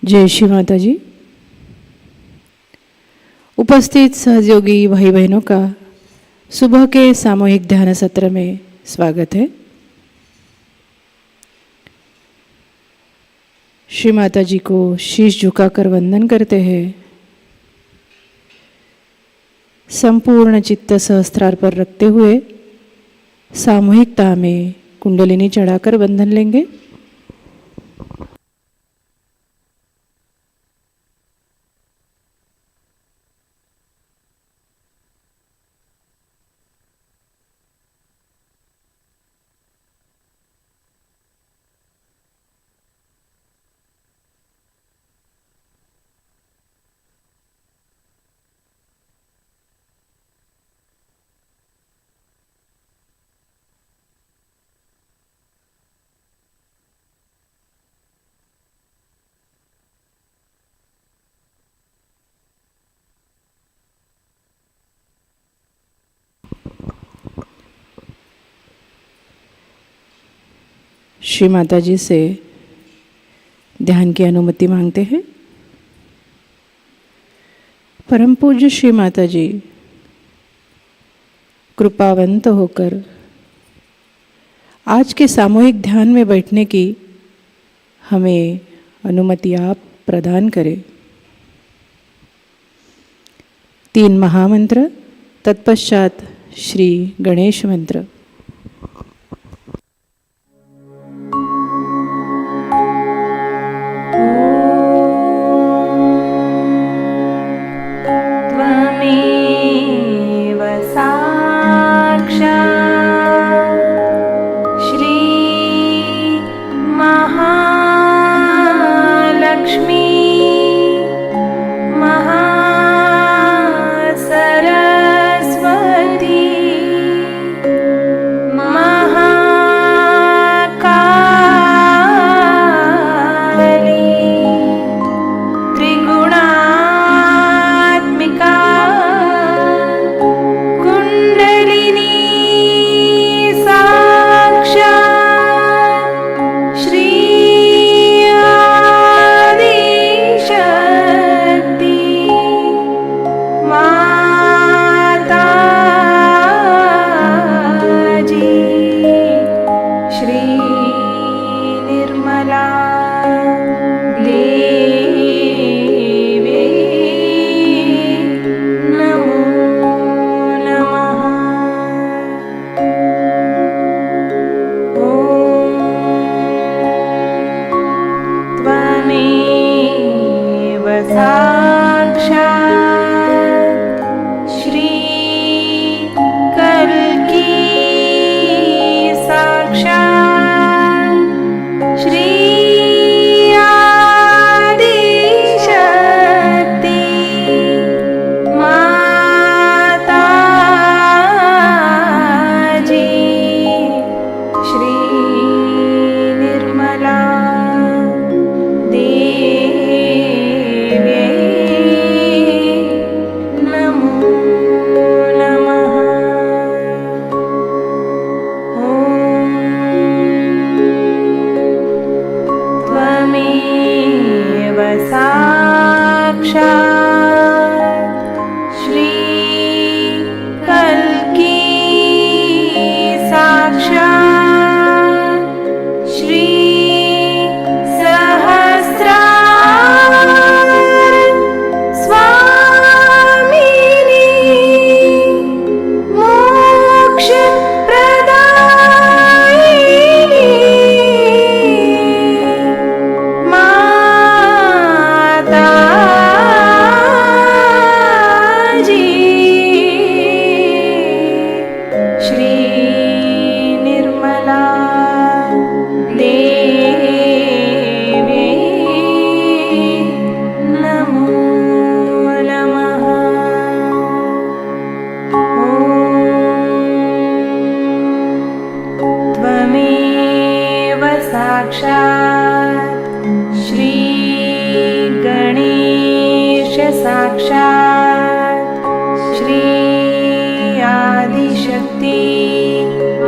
जय श्री माताजी। उपस्थित सहयोगी भाई बहनों का सुबह के सामूहिक ध्यान सत्र में स्वागत है। श्री माताजी को शीश झुकाकर वंदन करते हैं। संपूर्ण चित्त सहस्त्रार पर रखते हुए सामूहिकता में कुंडलिनी चढ़ाकर वंदन लेंगे। श्री माताजी से ध्यान की अनुमति मांगते हैं। परम पूज्य श्री माताजी कृपावंत होकर आज के सामूहिक ध्यान में बैठने की हमें अनुमति आप प्रदान करें। 3 महामंत्र, तत्पश्चात श्री गणेश मंत्र।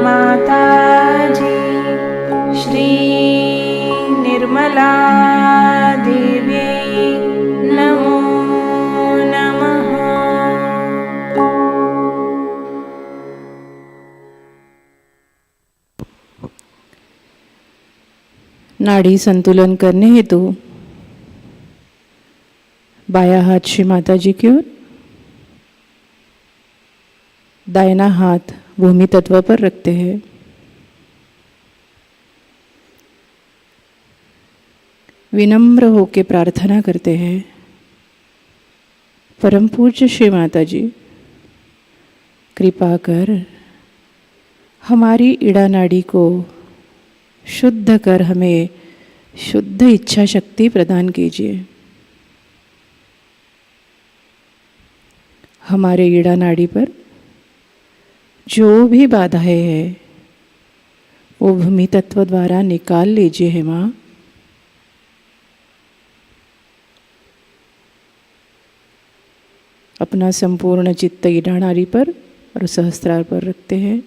माताजी, श्री निर्मला देवी नाड़ी संतुलन करने हेतु बायां हाथ श्री माताजी की ओर, दाहिना हाथ भूमि तत्व पर रखते हैं। विनम्र होकर प्रार्थना करते हैं, परम पूज्य श्री माताजी, कृपा कर हमारी इड़ा नाड़ी को शुद्ध कर हमें शुद्ध इच्छा शक्ति प्रदान कीजिए। हमारे इड़ा नाड़ी पर जो भी बाधाएं हैं वो भूमि तत्व द्वारा निकाल लीजिए हे माँ। अपना संपूर्ण चित्त इड़ा नाड़ी पर और सहस्त्रार पर रखते हैं।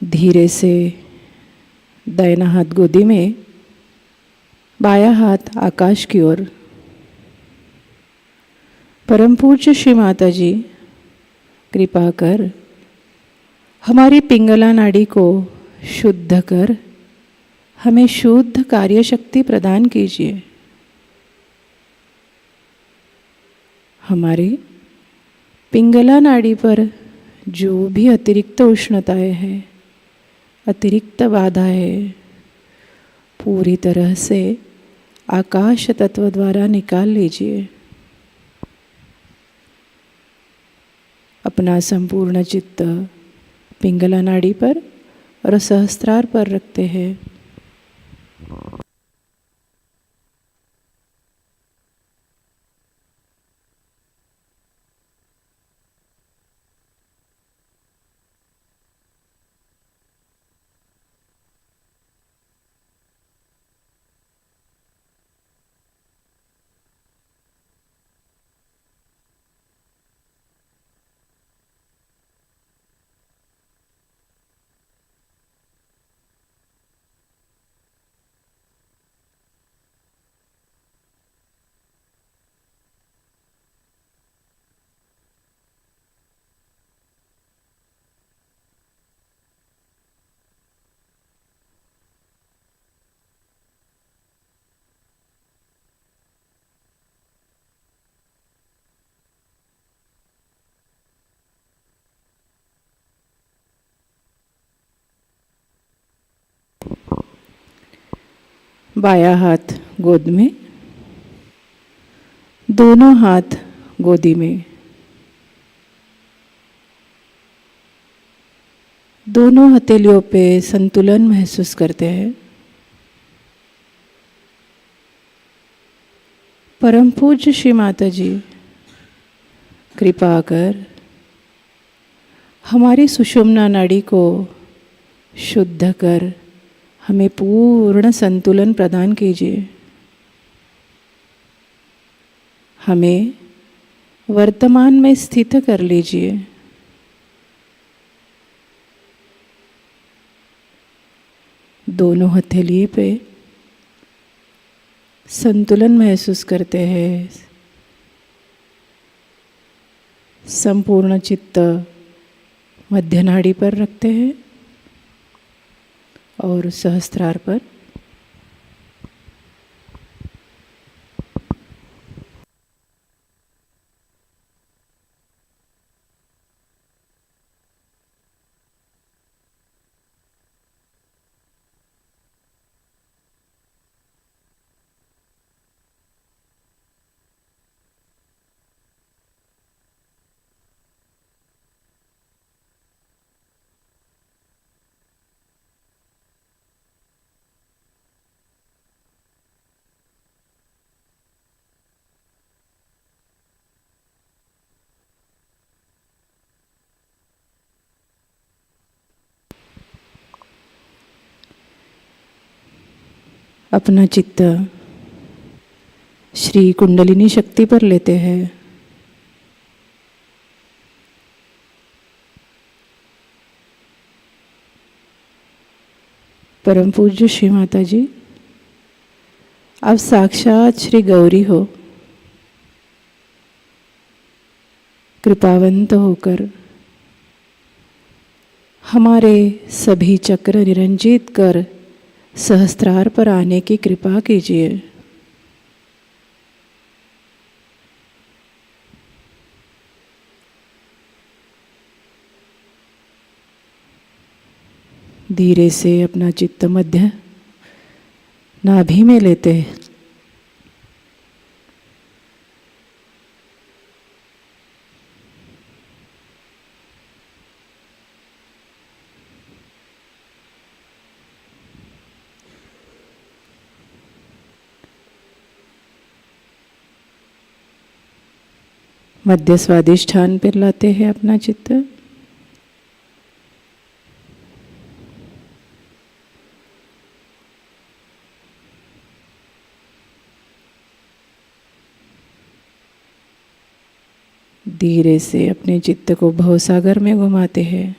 धीरे से दाहिना हाथ गोदी में, बायां हाथ आकाश की ओर। परम पूज्य श्री माताजी, कृपा कर हमारी पिंगला नाड़ी को शुद्ध कर हमें शुद्ध कार्य शक्ति प्रदान कीजिए। हमारी पिंगला नाड़ी पर जो भी अतिरिक्त उष्णताएं हैं, अतिरिक्त बाधाएं, पूरी तरह से आकाश तत्व द्वारा निकाल लीजिए। अपना संपूर्ण चित्त पिंगला नाड़ी पर और सहस्त्रार पर रखते हैं। बायां हाथ गोद में, दोनों हाथ गोदी में, दोनों हथेलियों पे संतुलन महसूस करते हैं। परम पूज्य श्री माताजी, कृपा कर हमारी सुषुम्ना नाड़ी को शुद्ध कर हमें पूर्ण संतुलन प्रदान कीजिए। हमें वर्तमान में स्थित कर लीजिए। दोनों हथेली पे संतुलन महसूस करते हैं। संपूर्ण चित्त मध्य नाड़ी पर रखते हैं और सहस्त्रार पर। अपना चित्त श्री कुंडलिनी शक्ति पर लेते हैं। परम पूज्य श्री माता जी, आप साक्षात श्री गौरी हो। कृपावंत होकर हमारे सभी चक्र निरंजित कर सहस्त्रार पर आने की कृपा कीजिए। धीरे से अपना चित्त मध्य नाभि में लेते हैं। मध्य स्वादिष्ठान पर लाते हैं अपना चित्त। धीरे से अपने चित्त को भवसागर में घुमाते हैं।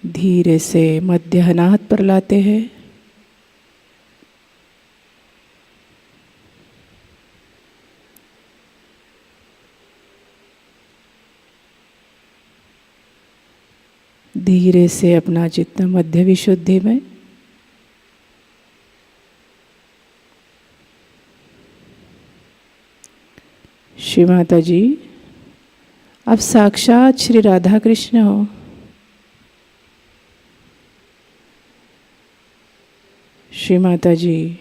धीरे से मध्य अनाहत पर लाते हैं। धीरे से अपना चित्त मध्य विशुद्धि में। श्री माता जी, आप साक्षात श्री राधा कृष्ण हो। श्री माता जी,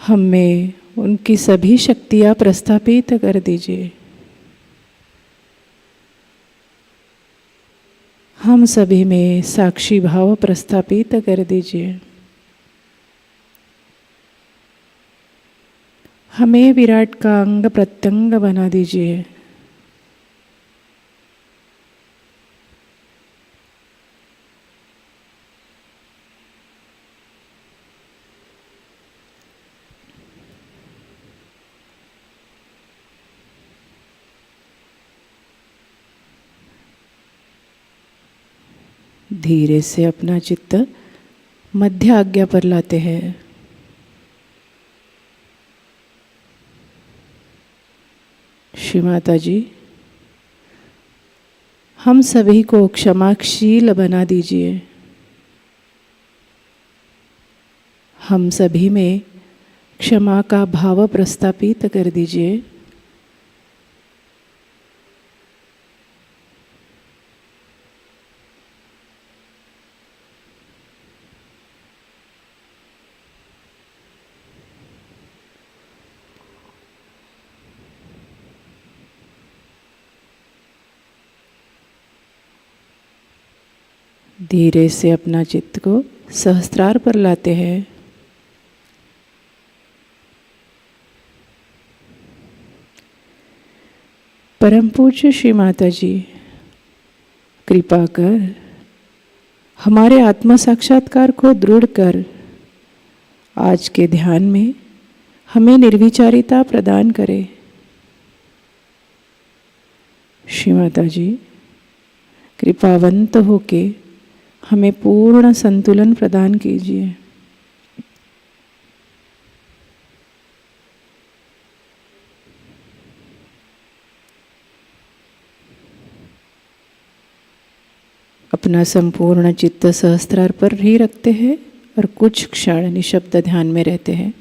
हम में उनकी सभी शक्तियाँ प्रस्थापित कर दीजिए। हम सभी में साक्षी भाव प्रस्थापित कर दीजिए। हमें विराट का अंग प्रत्यंग बना दीजिए। धीरे से अपना चित्त मध्य आज्ञा पर लाते हैं। श्री माता जी, हम सभी को क्षमाशील बना दीजिए। हम सभी में क्षमा का भाव प्रस्थापित कर दीजिए। धीरे से अपना चित्त को सहस्त्रार पर लाते हैं। परम पूज्य श्री माता जी, कृपा कर हमारे आत्म साक्षात्कार को दृढ़ कर आज के ध्यान में हमें निर्विचारिता प्रदान करे। श्री माता जी, कृपावंत होके हमें पूर्ण संतुलन प्रदान कीजिए। अपना संपूर्ण चित्त सहस्त्रार पर ही रखते हैं और कुछ क्षण निशब्द ध्यान में रहते हैं।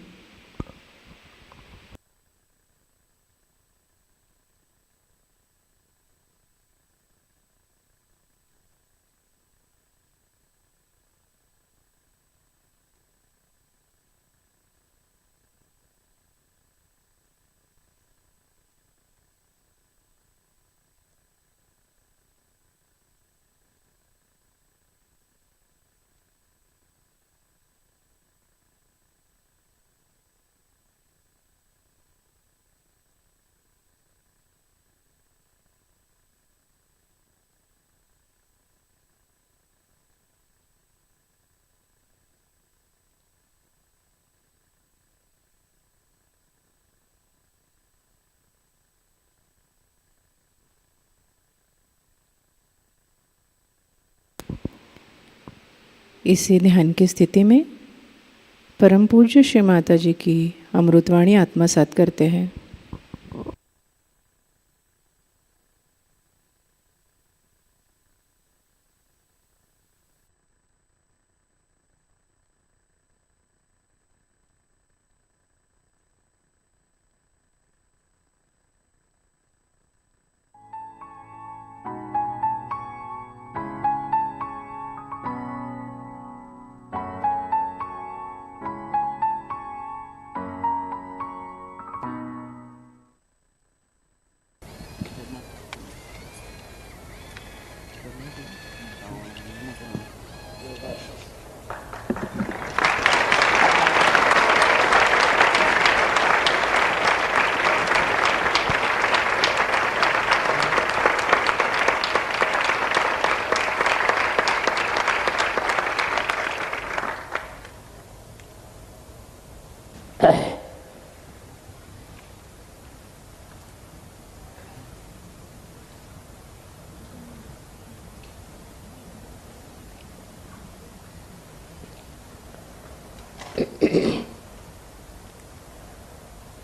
इसी ध्यान की स्थिति में परम पूज्य श्री माता जी की अमृतवाणी आत्मसात करते हैं।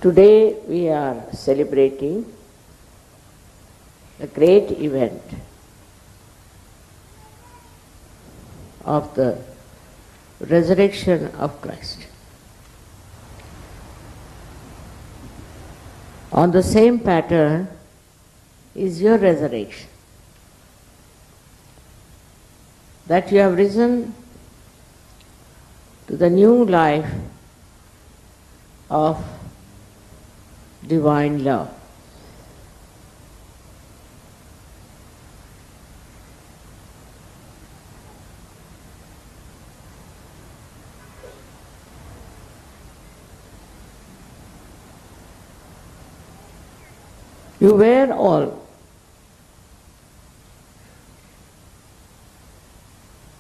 Today we are celebrating a great event of the resurrection of Christ. On the same pattern is your resurrection, that you have risen to the new life of divine love. You were all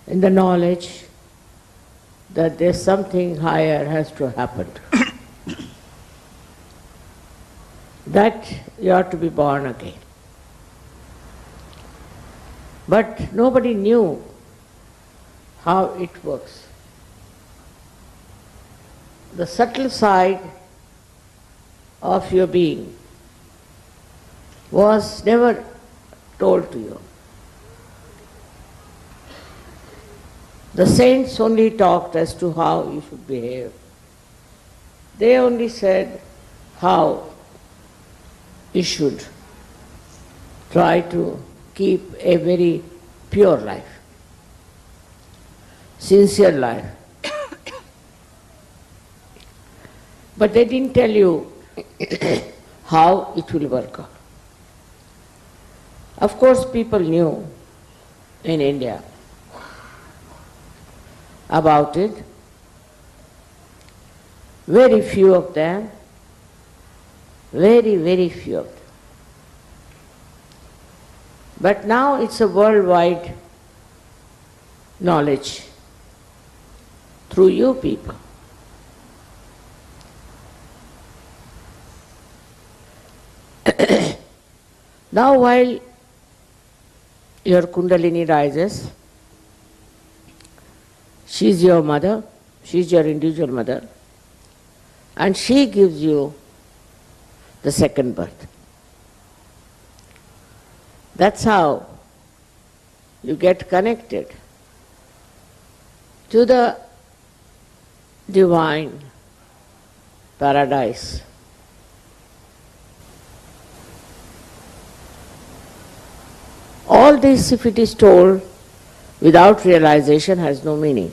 in the knowledge that there's something higher has to happen. That you are to be born again. But nobody knew how it works. The subtle side of your being was never told to you. The saints only talked as to how you should behave. They only said how you should try to keep a very pure life, sincere life. But they didn't tell you how it will work out. Of course, people knew in India about it. Very few of them, very, very few of them. But now it's a worldwide knowledge through you people. Now while your Kundalini rises, she is your mother, she is your individual mother, and she gives you the second birth. That's how you get connected to the divine paradise. All this, if it is told without realization, has no meaning.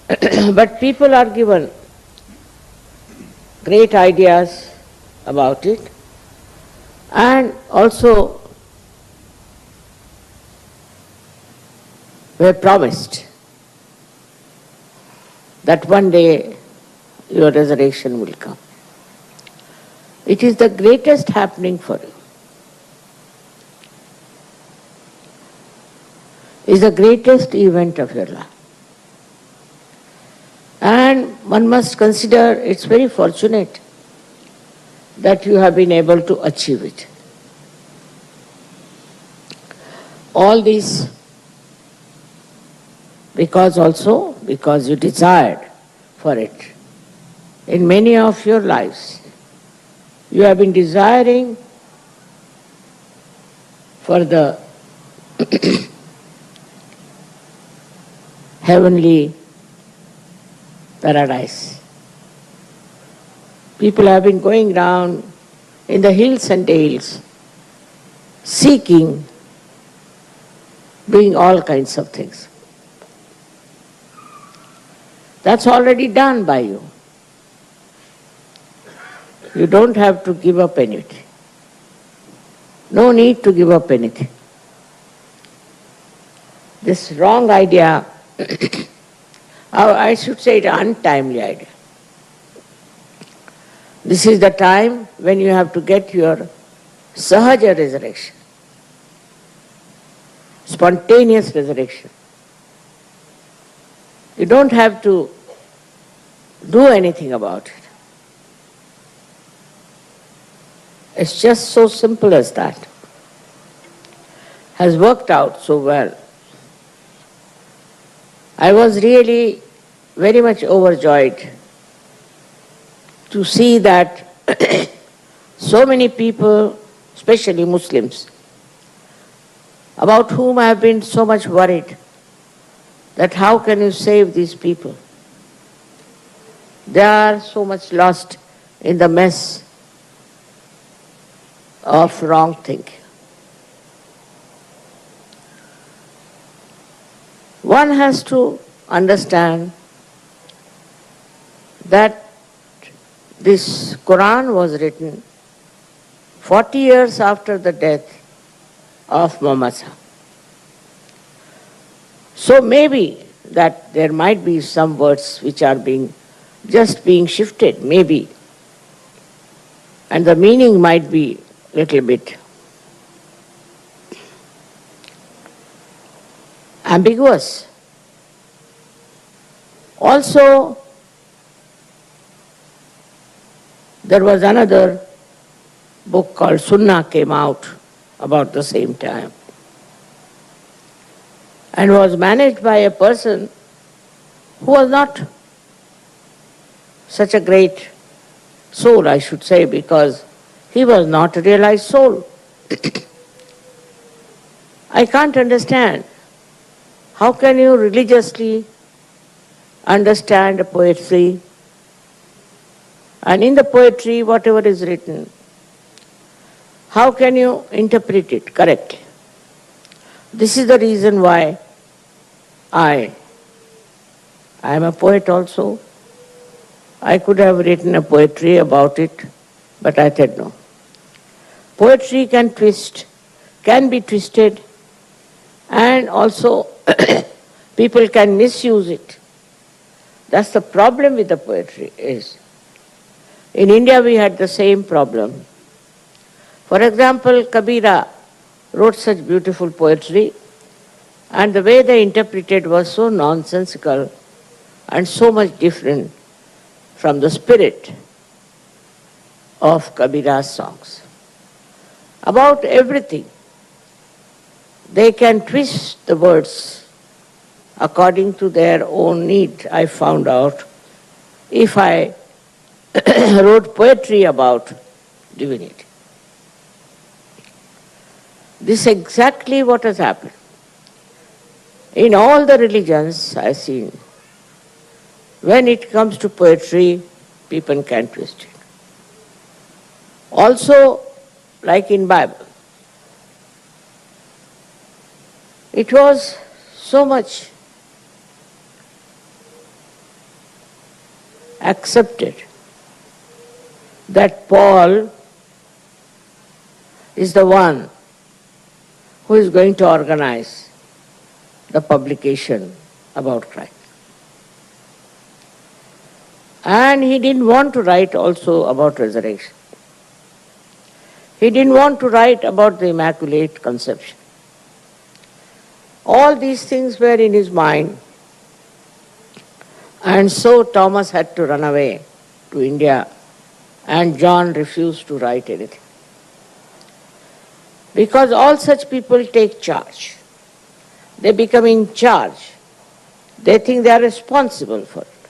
But people are given great ideas about it, and also were promised that one day your resurrection will come. It is the greatest happening for you. It is the greatest event of your life. And one must consider it's very fortunate that you have been able to achieve it. All these because you desired for it. In many of your lives, you have been desiring for the heavenly paradise. People have been going down in the hills and dales, seeking, doing all kinds of things. That's already done by you. You don't have to give up anything. No need to give up anything. This wrong idea, I should say it untimely idea. This is the time when you have to get your Sahaja resurrection, spontaneous resurrection. You don't have to do anything about it. It's just so simple as that. Has worked out so well. I was really very much overjoyed to see that so many people, especially Muslims, about whom I have been so much worried, that how can you save these people? They are so much lost in the mess of wrong thinking. One has to understand that this Quran was written 40 years after the death of Muhammad. So maybe that there might be some words which are being shifted, maybe. And the meaning might be little bit ambiguous. Also, there was another book called Sunnah came out about the same time and was managed by a person who was not such a great soul, I should say, because he was not a realized soul. I can't understand. How can you religiously understand a poetry? And in the poetry, whatever is written, how can you interpret it correctly? This is the reason why I am a poet also. I could have written a poetry about it, but I said no. Poetry can be twisted, and also people can misuse it. That's the problem with the poetry is. In India we had the same problem. For example, Kabira wrote such beautiful poetry, and the way they interpreted was so nonsensical and so much different from the spirit of Kabira's songs. About everything, they can twist the words according to their own need. I found out if I wrote poetry about divinity. This is exactly what has happened. In all the religions I've seen, when it comes to poetry, people can twist it. Also, like in Bible, it was so much accepted that Paul is the one who is going to organize the publication about Christ. And he didn't want to write also about resurrection. He didn't want to write about the Immaculate Conception. All these things were in his mind. And so Thomas had to run away to India, and John refused to write anything. Because all such people take charge. They become in charge They think they are responsible for it,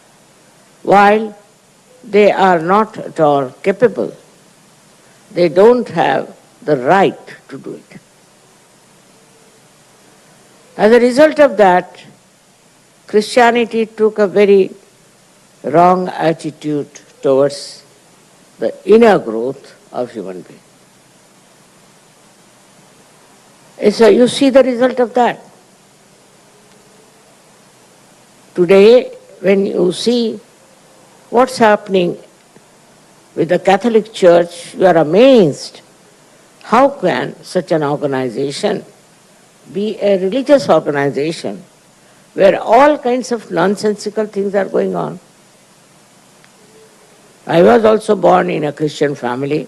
while they are not at all capable. They don't have the right to do it. As a result of that, Christianity took a very wrong attitude towards the inner growth of human being. So you see the result of that. Today, when you see what's happening with the Catholic Church, you are amazed. How can such an organization be a religious organization where all kinds of nonsensical things are going on? I was also born in a Christian family,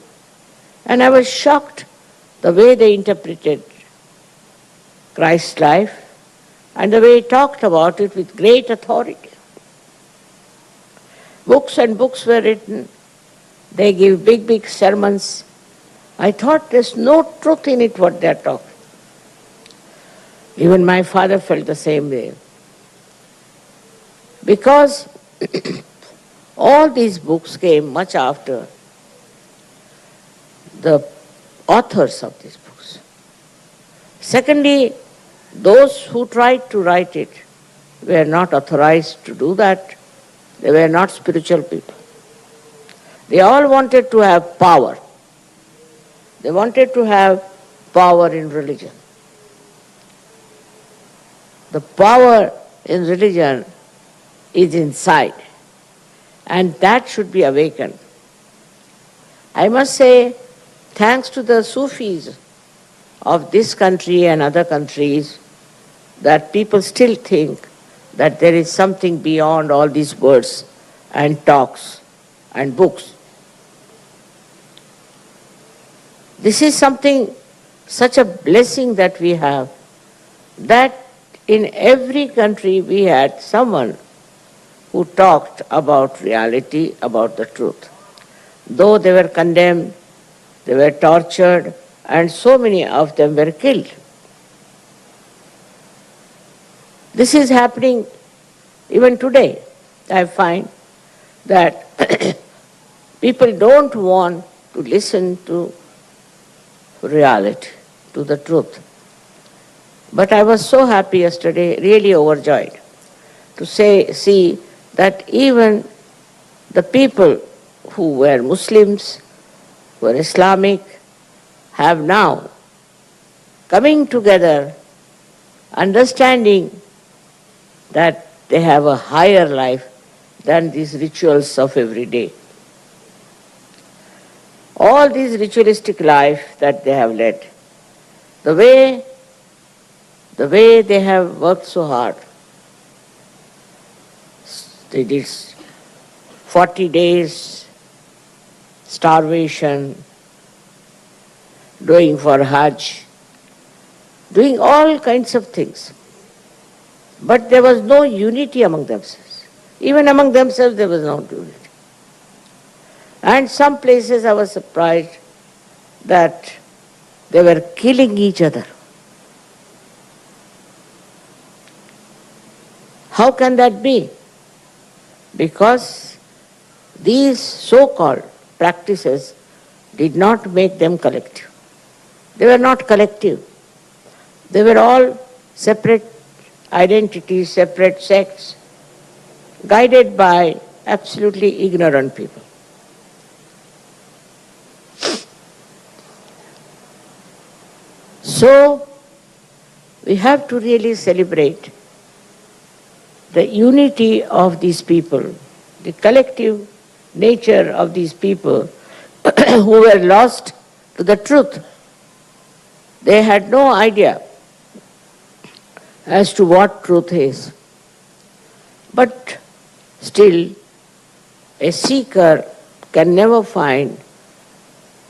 and I was shocked the way they interpreted Christ's life and the way he talked about it with great authority. Books and books were written. They give big, big sermons. I thought there's no truth in it what they're talking. Even my father felt the same way. Because all these books came much after the authors of these books. Secondly, those who tried to write it were not authorized to do that. They were not spiritual people. They all wanted to have power. They wanted to have power in religion. The power in religion is inside, and that should be awakened. I must say, thanks to the Sufis of this country and other countries, that people still think that there is something beyond all these words and talks and books. This is something, such a blessing that we have, that in every country we had someone who talked about reality, about the truth. Though they were condemned, they were tortured, and so many of them were killed. This is happening even today. I find that people don't want to listen to reality, to the truth. But I was so happy yesterday, really overjoyed, to see that even the people who were Muslims, who were Islamic, have now coming together, understanding that they have a higher life than these rituals of every day. All this ritualistic life that they have led, the way they have worked so hard. They did 40 days starvation, doing for Hajj, doing all kinds of things. But there was no unity among themselves. Even among themselves there was no unity. And some places I was surprised that they were killing each other. How can that be? Because these so-called practices did not make them collective. They were not collective. They were all separate identities, separate sects, guided by absolutely ignorant people. So, we have to really celebrate the unity of these people, the collective nature of these people who were lost to the truth. They had no idea as to what truth is. But still, a seeker can never find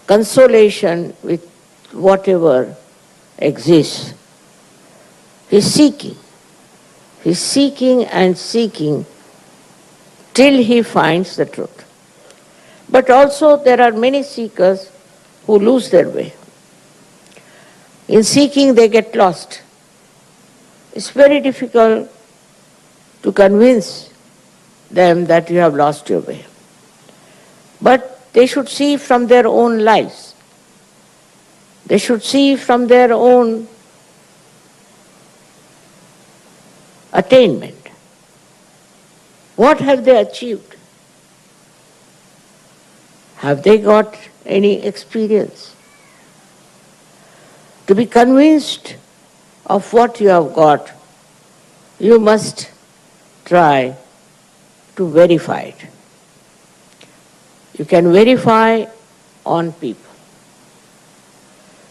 consolation with whatever exists. He's seeking. He's seeking and seeking till he finds the truth. But also there are many seekers who lose their way. In seeking they get lost. It's very difficult to convince them that you have lost your way. But they should see from their own lives. They should see from their own attainment. What have they achieved? Have they got any experience? To be convinced of what you have got, you must try to verify it. You can verify on people.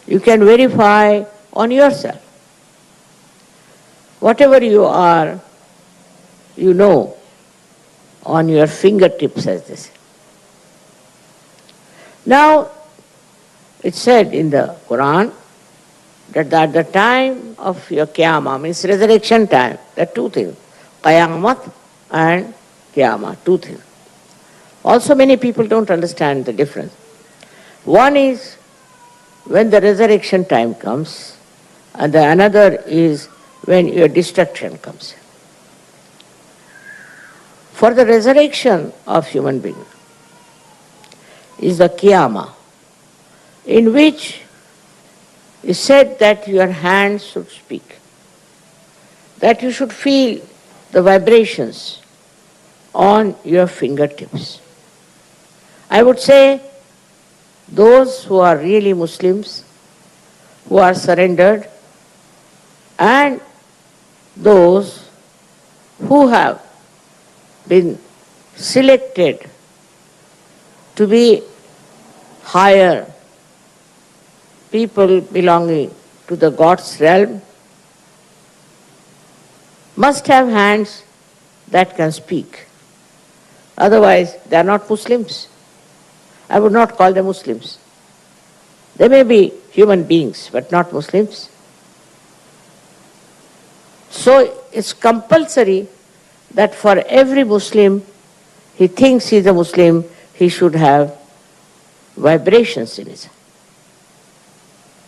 You can verify on yourself. Whatever you are, you know on your fingertips, as they say. Now, it's said in the Quran that at the time of your Qiyamah, means resurrection time, there are two things, Qayamat and Qiyamah, two things. Also many people don't understand the difference. One is when the resurrection time comes, and the another is when your destruction comes. For the resurrection of human beings is the Qiyamah, in which is said that your hands should speak, that you should feel the vibrations on your fingertips. I would say those who are really Muslims, who are surrendered, and those who have been selected to be higher people belonging to the God's realm, must have hands that can speak. Otherwise, they are not Muslims. I would not call them Muslims. They may be human beings, but not Muslims. So it's compulsory that for every Muslim, he thinks he is a Muslim, he should have vibrations in his hand.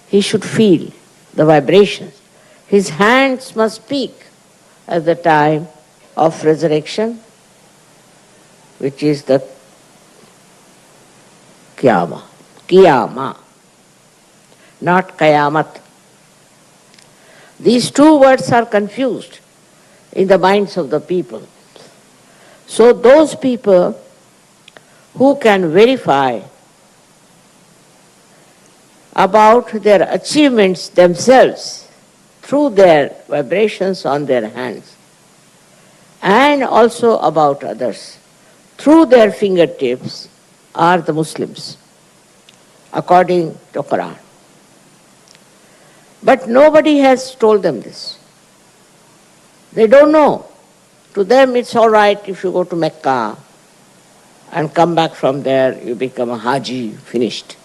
He should feel the vibrations. His hands must speak at the time of resurrection, which is the Qiyamah. Qiyamah, not Qayamat. These two words are confused in the minds of the people. So those people who can verify about their achievements themselves through their vibrations on their hands, and also about others through their fingertips, are the Muslims, according to Quran. But nobody has told them this. They don't know. To them it's all right if you go to Mecca and come back from there, you become a Haji, finished.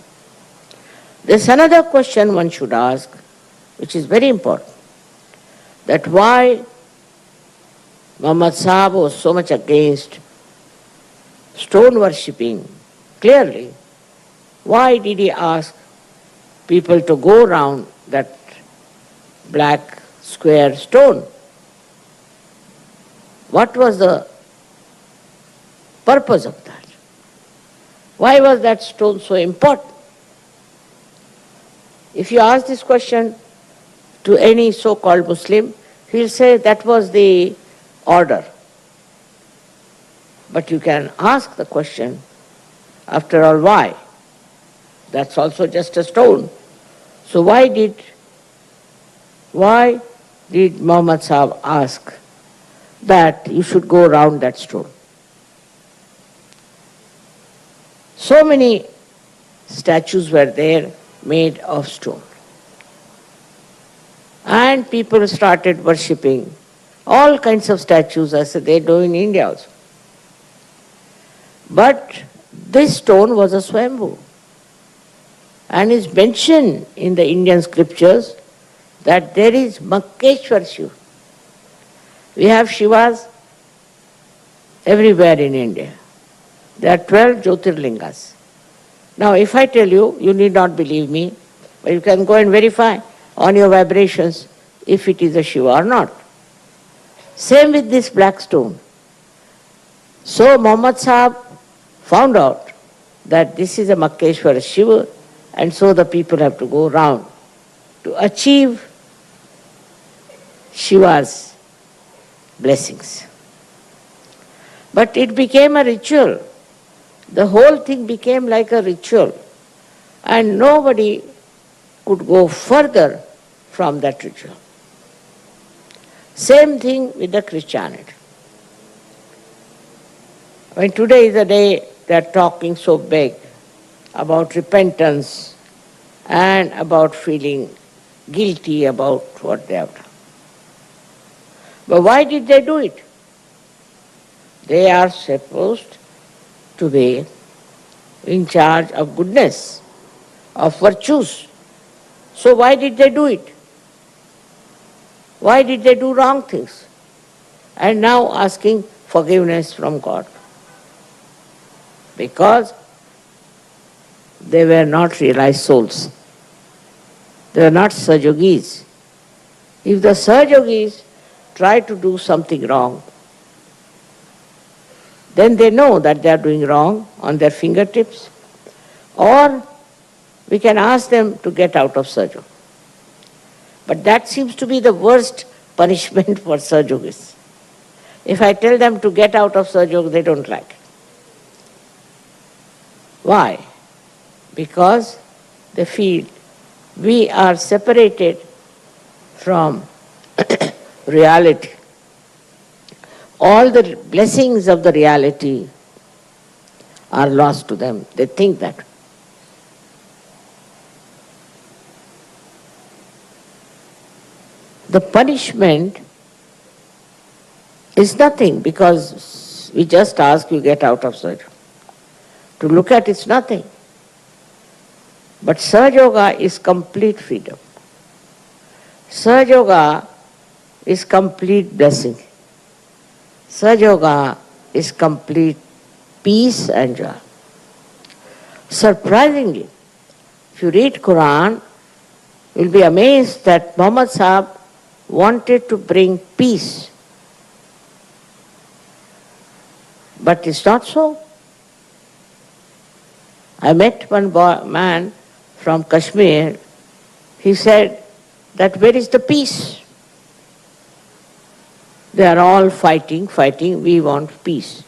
There's another question one should ask, which is very important, that why Muhammad Sahib was so much against stone worshipping. Clearly, why did he ask people to go around that black square stone? What was the purpose of that? Why was that stone so important? If you ask this question to any so-called Muslim, he'll say that was the order. But you can ask the question, after all, why? That's also just a stone. So why did Muhammad Sahib ask that you should go around that stone? So many statues were there made of stone. And people started worshipping all kinds of statues, as they do in India also. But this stone was a Swambhu. And is mentioned in the Indian scriptures that there is Makkeshwar Shiva. We have Shivas everywhere in India. There are 12 Jyotirlingas. Now, if I tell you, you need not believe me, but you can go and verify on your vibrations if it is a Shiva or not. Same with this black stone. So Muhammad Sahib found out that this is a Makkeshwara Shiva, and so the people have to go round to achieve Shiva's blessings. But it became a ritual. The whole thing became like a ritual, and nobody could go further from that ritual. Same thing with the Christianity. When today is the day they are talking so big about repentance and about feeling guilty about what they have done. But why did they do it? They are supposed to be in charge of goodness, of virtues. So why did they do it? Why did they do wrong things? And now asking forgiveness from God. Because they were not realized souls. They were not Sahajayogis. If the Sahajayogis try to do something wrong, then they know that they are doing wrong on their fingertips, or we can ask them to get out of Sahajayoga. But that seems to be the worst punishment for Sahajayogis. If I tell them to get out of Sahajayoga, they don't like it. Why? Because they feel we are separated from reality. All the blessings of the reality are lost to them. They think that. The punishment is nothing, because we just ask you get out of Sahajayoga. To look at it's nothing. But Sahajayoga is complete freedom. Sahajayoga is complete blessing. Sahajayoga is complete peace and joy. Surprisingly, if you read Quran, you'll be amazed that Muhammad Sahib wanted to bring peace. But it's not so. I met one man from Kashmir. He said that where is the peace? They are all fighting, we want peace.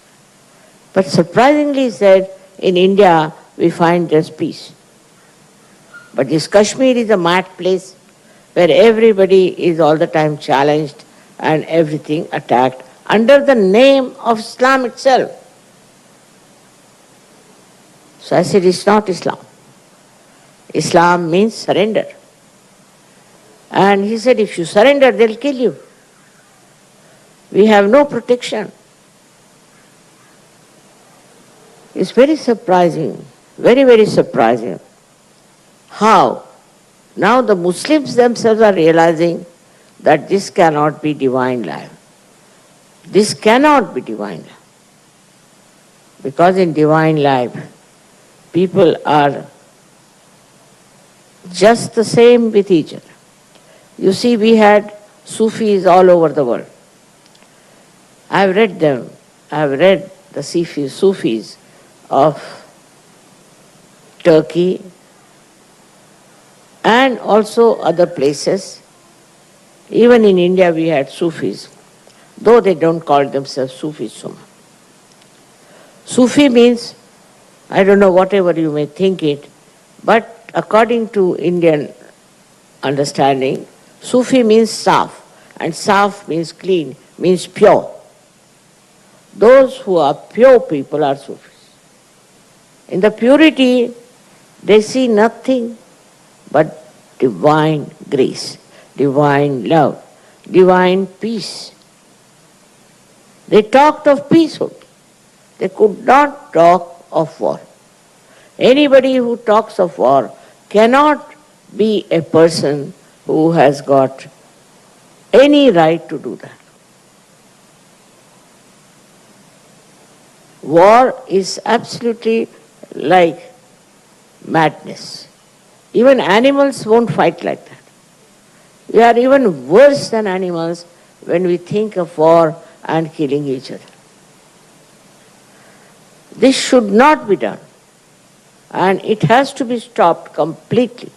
But surprisingly he said, in India we find there's peace. But this Kashmir is a mad place where everybody is all the time challenged and everything attacked under the name of Islam itself. So I said, it's not Islam. Islam means surrender. And he said, if you surrender, they'll kill you. We have no protection. It's very surprising, very, very surprising how now the Muslims themselves are realizing that this cannot be divine life. This cannot be divine life. Because in divine life, people are just the same with each other. You see, we had Sufis all over the world. I've read them. I've read the Sufis of Turkey and also other places. Even in India we had Sufis, though they don't call themselves Sufis so much. Sufi means, I don't know, whatever you may think it, but according to Indian understanding, Sufi means saf, and saf means clean, means pure. Those who are pure people are Sufis. In the purity, they see nothing but divine grace, divine love, divine peace. They talked of peace only. They could not talk of war. Anybody who talks of war cannot be a person who has got any right to do that. War is absolutely like madness. Even animals won't fight like that. We are even worse than animals when we think of war and killing each other. This should not be done, and it has to be stopped completely.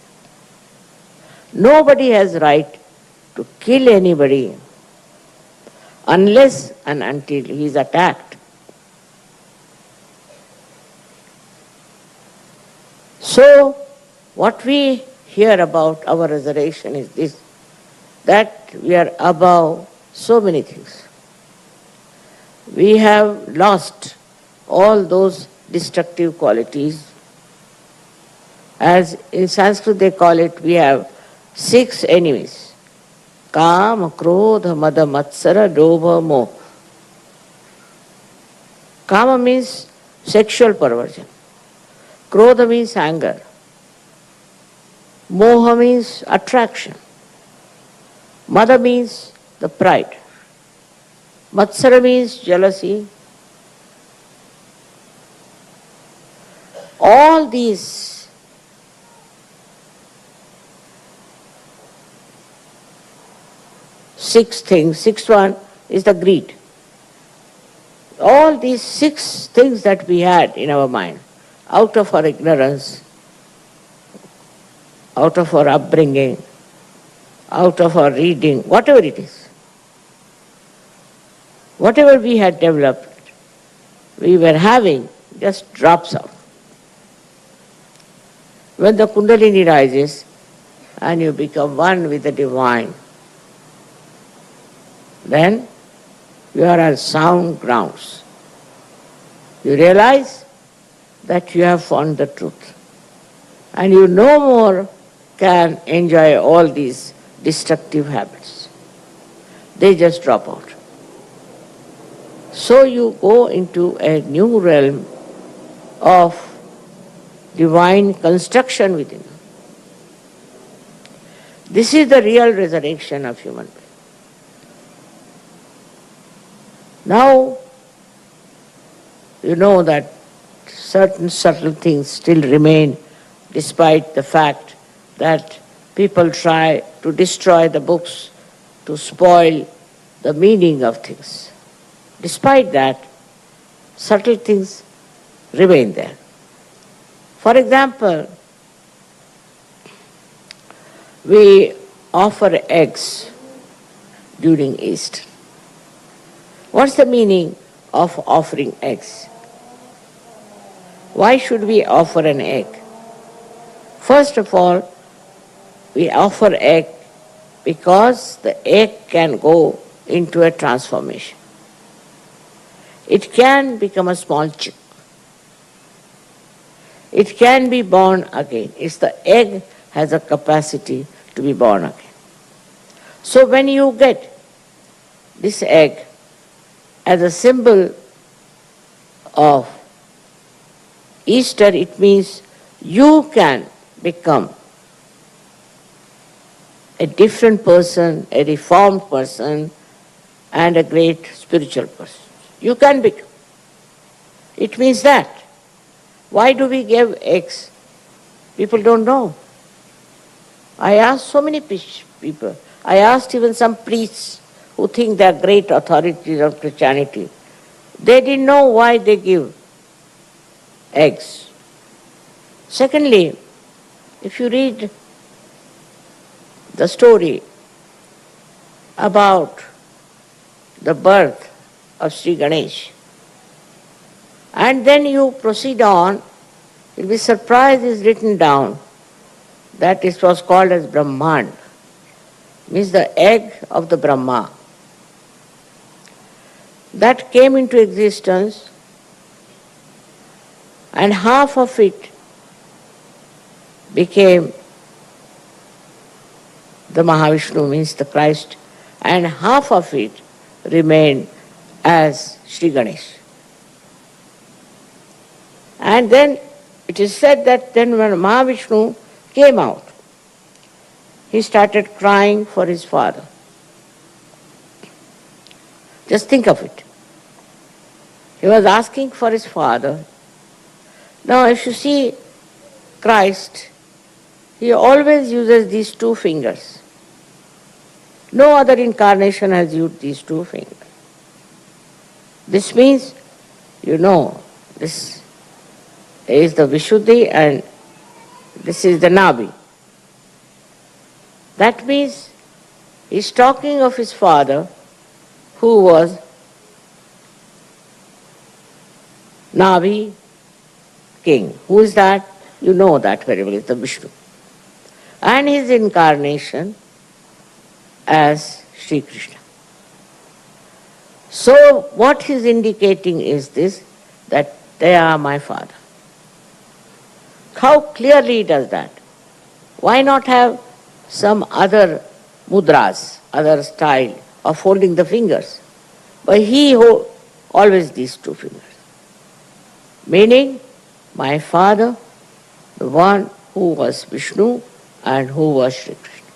Nobody has right to kill anybody unless and until he is attacked. So, what we hear about our resurrection is this, that we are above so many things. We have lost all those destructive qualities. As in Sanskrit they call it, we have 6 enemies. Kama, Krodha, Mada, Matsara, Lobha, Moha. Kama means sexual perversion. Krodha means anger. Moha means attraction. Mada means the pride. Matsara means jealousy. All these six things, sixth one is the greed. All these 6 things that we had in our mind, out of our ignorance, out of our upbringing, out of our reading, whatever it is, whatever we had developed, we were having, just drops out. When the Kundalini rises and you become one with the divine, then you are on sound grounds. You realize that you have found the truth. And you no more can enjoy all these destructive habits. They just drop out. So you go into a new realm of divine construction within you. This is the real resurrection of human being. Now, you know that certain subtle things still remain despite the fact that people try to destroy the books, to spoil the meaning of things. Despite that, subtle things remain there. For example, we offer eggs during Easter. What's the meaning of offering eggs? Why should we offer an egg? First of all, we offer egg because the egg can go into a transformation. It can become a small chick. It can be born again. It's the egg has a capacity to be born again. So when you get this egg as a symbol of Easter, it means you can become a different person, a reformed person, and a great spiritual person. You can become. It means that. Why do we give eggs? People don't know. I asked so many people. I asked even some priests who think they are great authorities of Christianity. They didn't know why they give eggs. Secondly, if you read the story about the birth of Sri Ganesh, and then you proceed on, you'll be surprised it's written down that it was called as Brahman, means the egg of the Brahma. That came into existence, and half of it became the Mahavishnu, means the Christ, and half of it remained as Sri Ganesh. And then it is said that then when Mahavishnu came out, he started crying for his father. Just think of it. He was asking for his father. Now if you see Christ, he always uses these 2 fingers. No other incarnation has used these two fingers. This means, this is the Vishuddhi and this is the Nabi. That means he's talking of his father who was Navi king. Who is that? You know that very well, it's the Vishnu. And his incarnation as Shri Krishna. So what he's indicating is this, that they are my father. How clearly he does that? Why not have some other mudras, other style of holding the fingers? But he holds always these two fingers. Meaning, my father, the one who was Vishnu and who was Shri Krishna.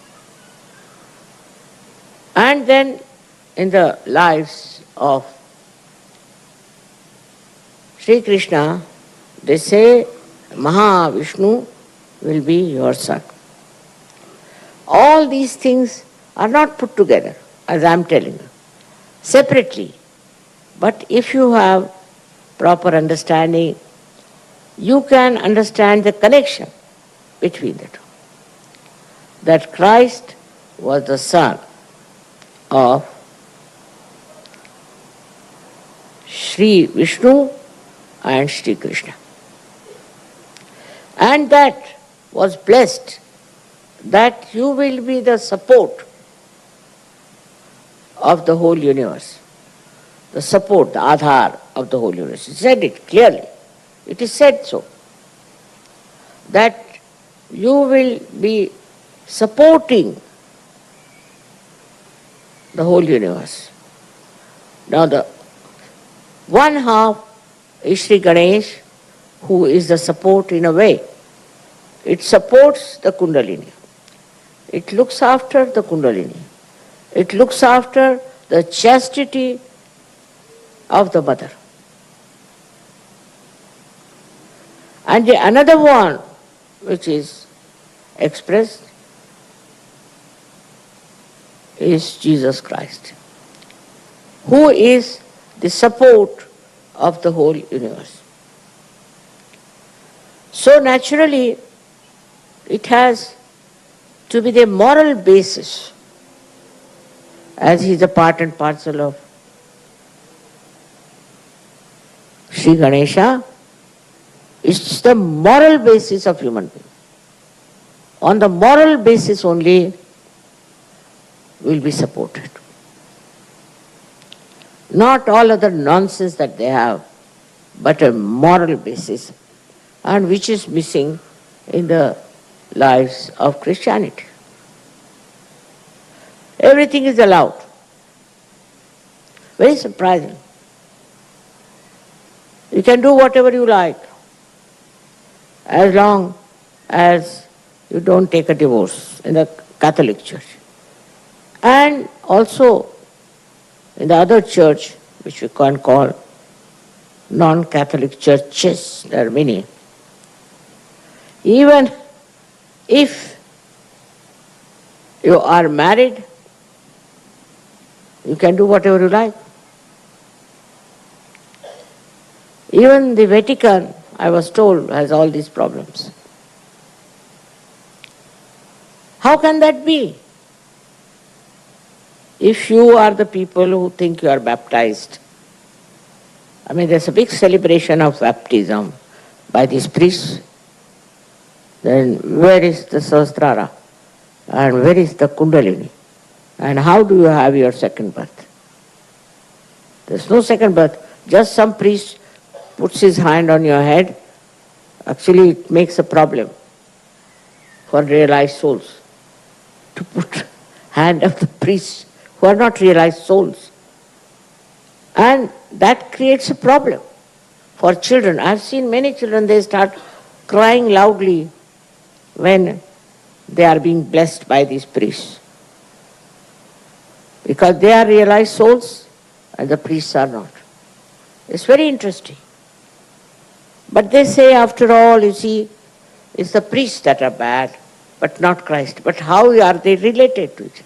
And then in the lives of Shri Krishna, they say Mahavishnu will be your son. All these things are not put together, as I am telling you, separately. But if you have proper understanding, you can understand the connection between the two. That Christ was the son of Shri Vishnu and Shri Krishna. And that was blessed, that you will be the support of the whole universe. The support, the Adhar of the whole universe. He said it clearly. It is said so. That you will be supporting the whole universe. Now the one half is Sri Ganesh, who is the support in a way. It supports the Kundalini. It looks after the Kundalini. It looks after the chastity of the mother. And the another one which is expressed is Jesus Christ, who is the support of the whole universe. So naturally, it has to be the moral basis, as he is a part and parcel of Sri Ganesha. It's the moral basis of human being. On the moral basis only will be supported. Not all other nonsense that they have, but a moral basis, and which is missing in the lives of Christianity. Everything is allowed. Very surprising. You can do whatever you like, as long as you don't take a divorce in the Catholic Church. And also in the other church, which we can call non-Catholic churches, there are many. Even if you are married, you can do whatever you like. Even the Vatican, I was told, has all these problems. How can that be? If you are the people who think you are baptized, I mean, there's a big celebration of baptism by these priests, then where is the Sahasrara? And where is the Kundalini? And how do you have your second birth? There's no second birth. Just some priest puts his hand on your head. Actually, it makes a problem for realized souls to put hand of the priests who are not realized souls. And that creates a problem for children. I've seen many children, they start crying loudly when they are being blessed by these priests, because they are realized souls and the priests are not. It's very interesting. But they say, after all, you see, it's the priests that are bad, but not Christ. But how are they related to each other?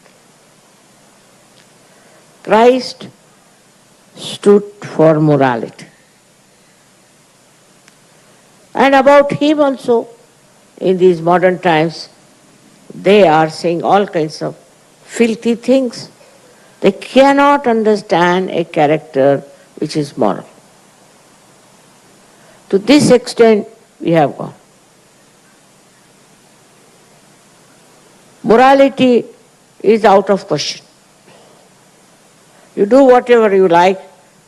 Christ stood for morality. And about him also, in these modern times, they are saying all kinds of filthy things. They cannot understand a character which is moral. To this extent, we have gone. Morality is out of question. You do whatever you like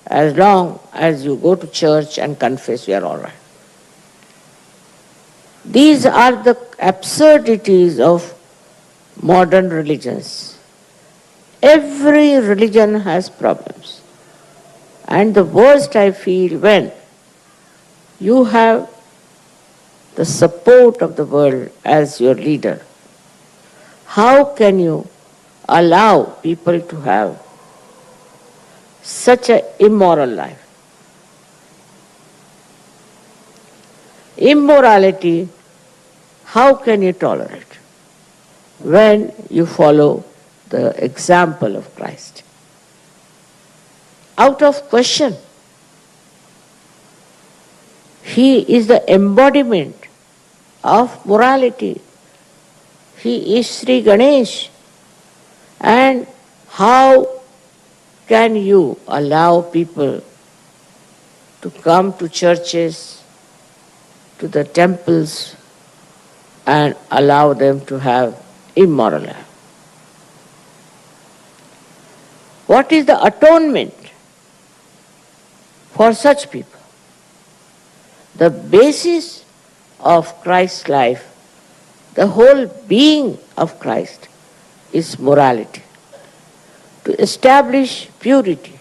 as long as you go to church and confess you are all right. These are the absurdities of modern religions. Every religion has problems. And the worst I feel when you have the support of the world as your leader. How can you allow people to have such an immoral life? Immorality, how can you tolerate when you follow the example of Christ? Out of question. He is the embodiment of morality. He is Sri Ganesh. And how can you allow people to come to churches, to the temples, and allow them to have immoral life? What is the atonement for such people? The basis of Christ's life, the whole being of Christ, is morality. To establish purity.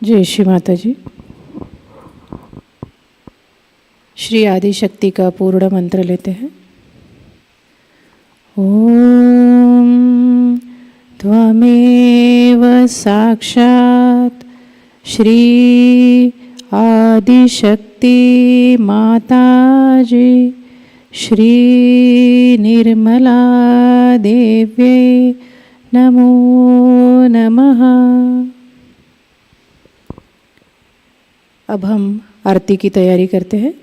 जय श्री माता जी। श्री आदि शक्ति का पूर्ण मंत्र लेते हैं। ओम त्वमेव साक्षात् श्री आदि शक्ति माताजी श्री निर्मला देव्ये नमो नमः। अब हम आरती की तैयारी करते हैं।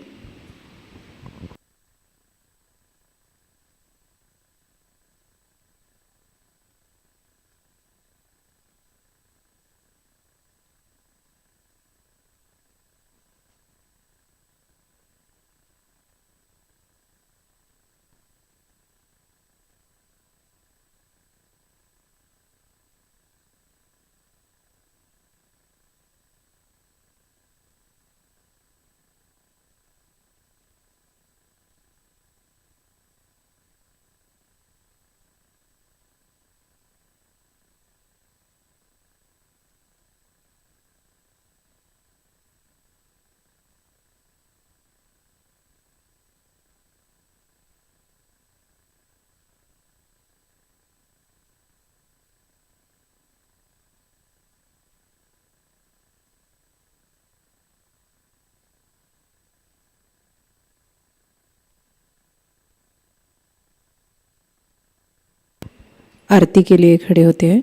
आरती के लिए खड़े होते हैं।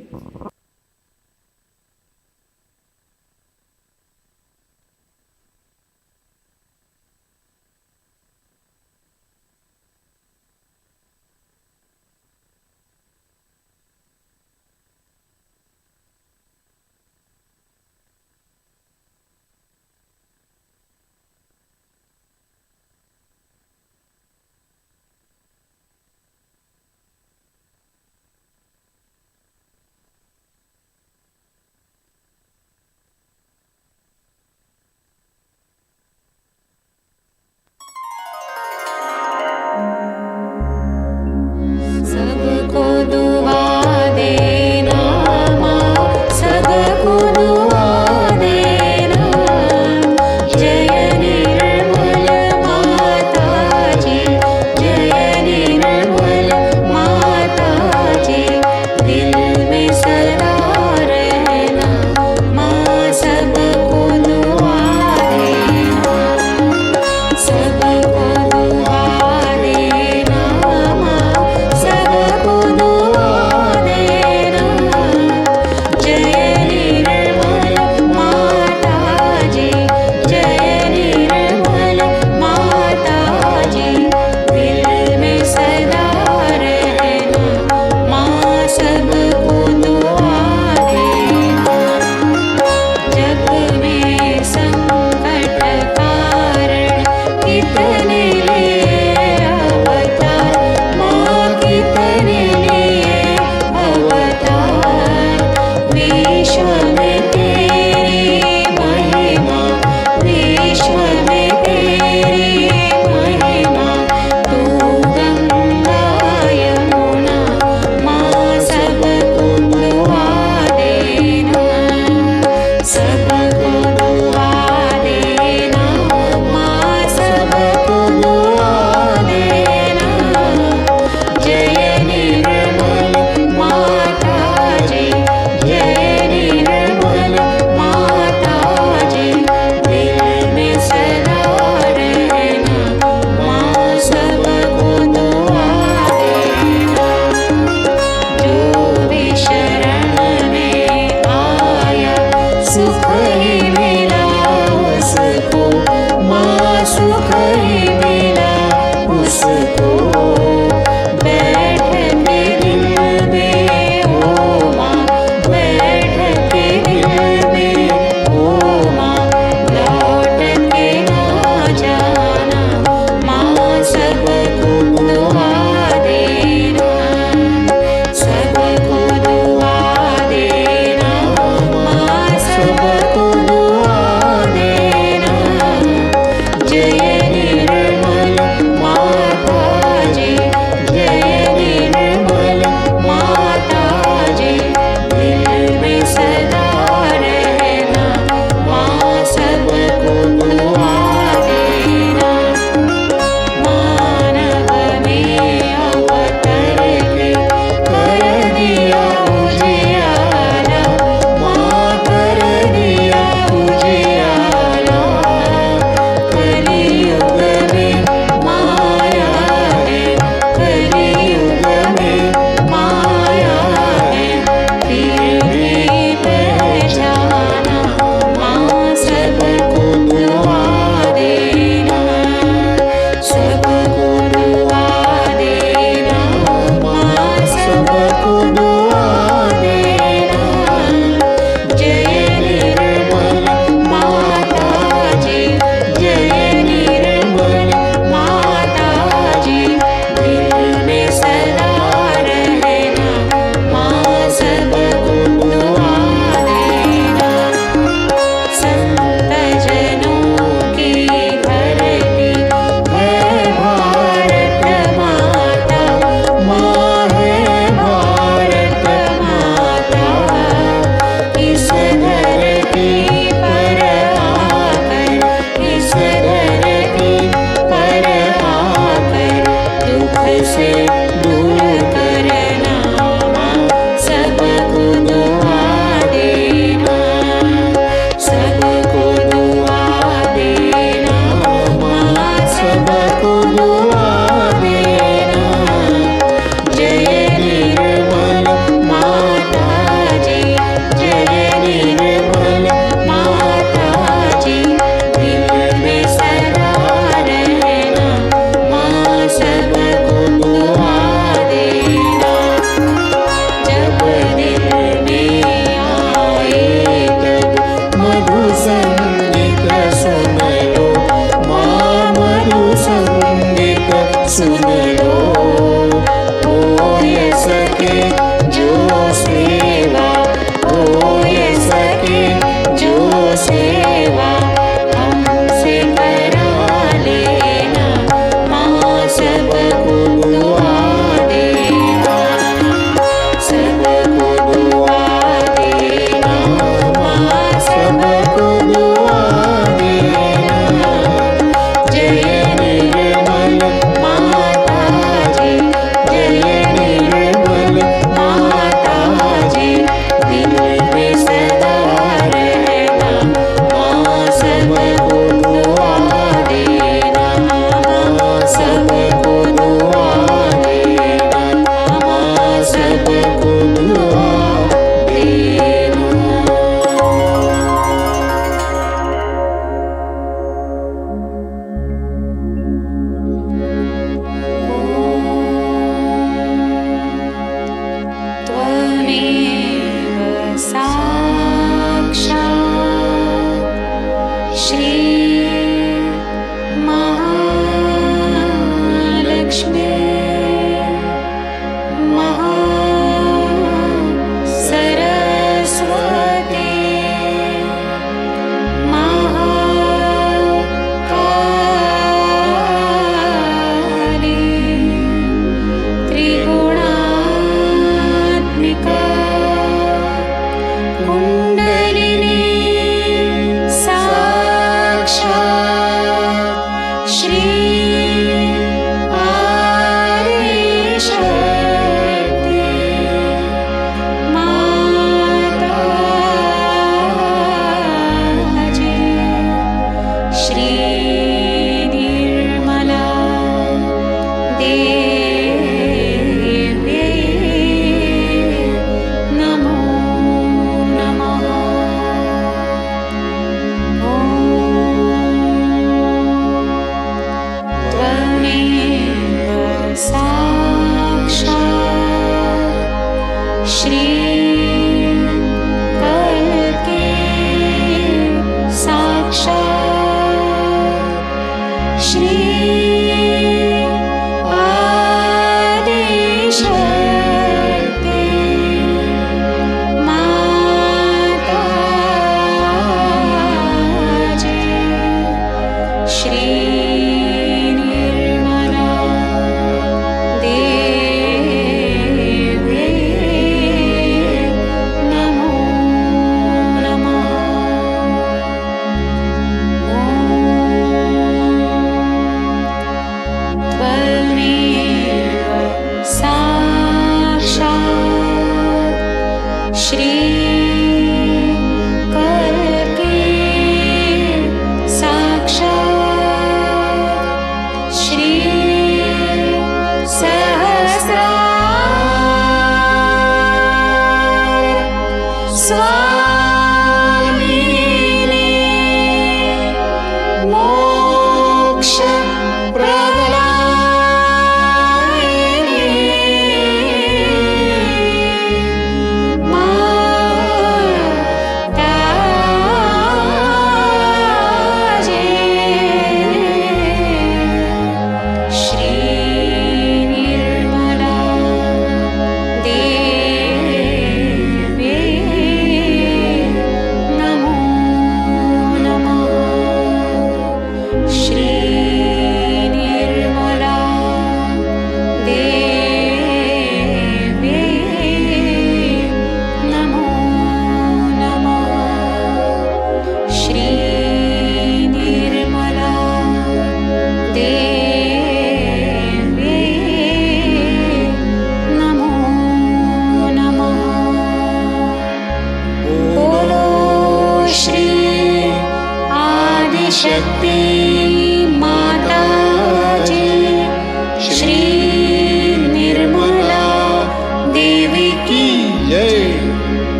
से दूर करना, सबको दुआ देना, सबको दुआ देना, माँ सबको दुआ देना। जय निर्मल माताजी, जय निर्मल माताजी, दिल में सदा रहना, माँ सबको दुआ देना। जब दिल में आए तब मधु संगीत सुन लो, माँ मधु संगीत सुन लो। हो ये सके जो सेवा, हो ये सके जो सेवा, हमसे करा लेना, माँ सबको दुआ देना, सबको दुआ देना, माँ सबको दुआ देना। जय निर्मल माताजी, जय निर्मल माताजी, दिल में सदा रहना, माँ सबको दुआ देना, माँ सबको दुआ देना, माँ सबको दुआ देना। त्वमेव साक्षात् श्री महालक्ष्मी महासरस्वती महाकाली त्रिगुणात्मिका कुण्डलिनी साक्षात् श्री आदिशक्ति माताजी, श्री निर्मला देव्यै नमो नमः। ॐ त्वमेव साक्षात् श्री कल्के साक्षात् श्री आदिशक्ति माताजी, श्री निर्मला देव्यै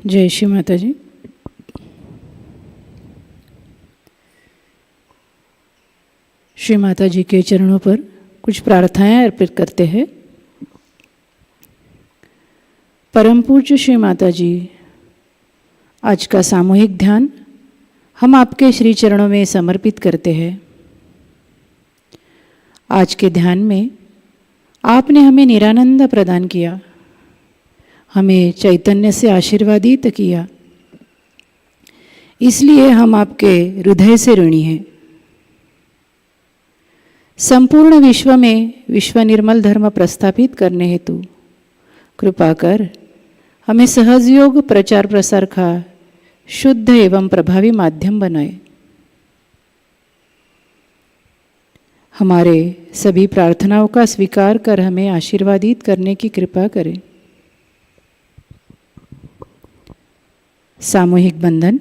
जय श्री माताजी। श्री माताजी के चरणों पर कुछ प्रार्थनाएं अर्पित करते हैं। परम पूज्य श्री माताजी, आज का सामूहिक ध्यान हम आपके श्री चरणों में समर्पित करते हैं। आज के ध्यान में आपने हमें निरानंद प्रदान किया, हमें चैतन्य से आशीर्वादित किया, इसलिए हम आपके हृदय से ऋणी हैं। संपूर्ण विश्व में विश्व निर्मल धर्म प्रस्थापित करने हेतु कृपा कर हमें सहजयोग प्रचार प्रसार का शुद्ध एवं प्रभावी माध्यम बनाए। हमारे सभी प्रार्थनाओं का स्वीकार कर हमें आशीर्वादित करने की कृपा करें। सामूहिक बंधन।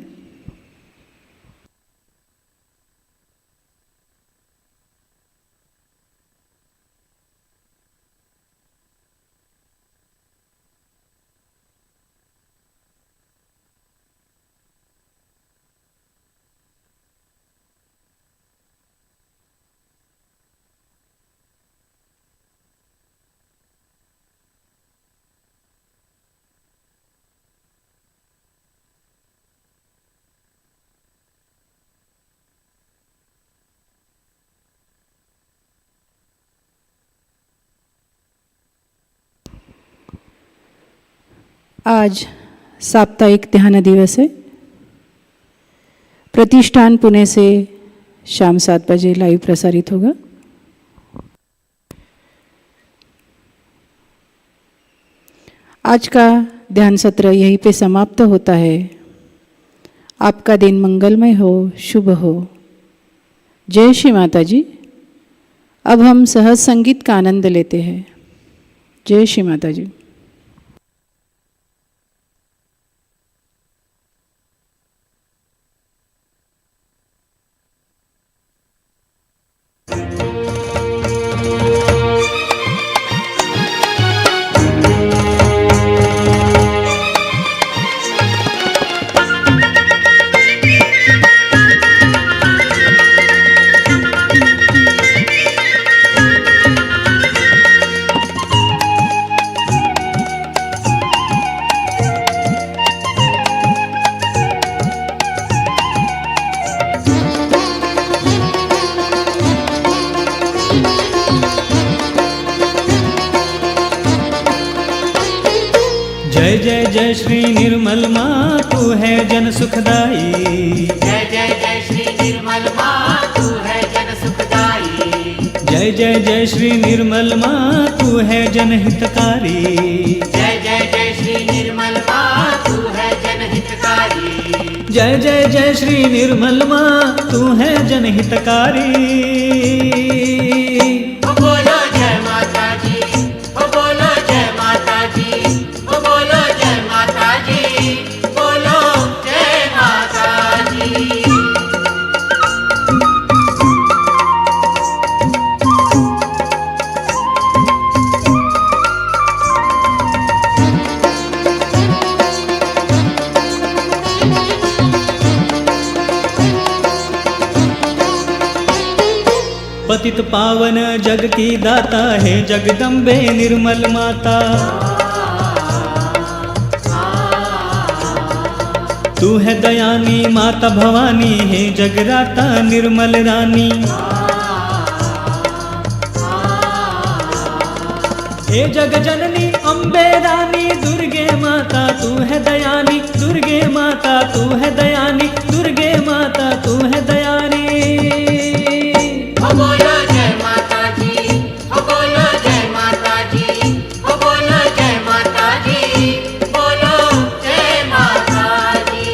आज साप्ताहिक ध्यान दिवस है। प्रतिष्ठान पुणे से शाम 7 बजे लाइव प्रसारित होगा। आज का ध्यान सत्र यहीं पे समाप्त होता है। आपका दिन मंगलमय हो, शुभ हो। जय श्री माता जी। अब हम सहज संगीत का आनंद लेते हैं। जय श्री माता जी। जय जय जय श्री निर्मल माँ तू है जन सुखदाई। जय जय जय श्री निर्मल माँ तू है जन सुखदाई। जय जय जय श्री निर्मल माँ तू है जनहितकारी। जय जय जय श्री निर्मल माँ तू है जनहितकारी। जय जय जय श्री निर्मल माँ तू है जनहितकारी। ओ बोलो जय माता जी, ओ बोलो जय माता जी, ओ बोलो जय माता जी, बोलो जय माता जी। पतित पावन जग की दाता है जगदम्बे निर्मल माता। तू है दयानी माता भवानी है जगराता निर्मल रानी। हे जग जननी अम्बे रानी दुर्गे माता तू है दयानी। दुर्गे माता तू है दयानी। दुर्गे माता तू है दयानी। ओ बोलो जय माता जी, ओ बोलो जय माता जी, ओ बोलो जय माता जी, बोलो जय माता जी।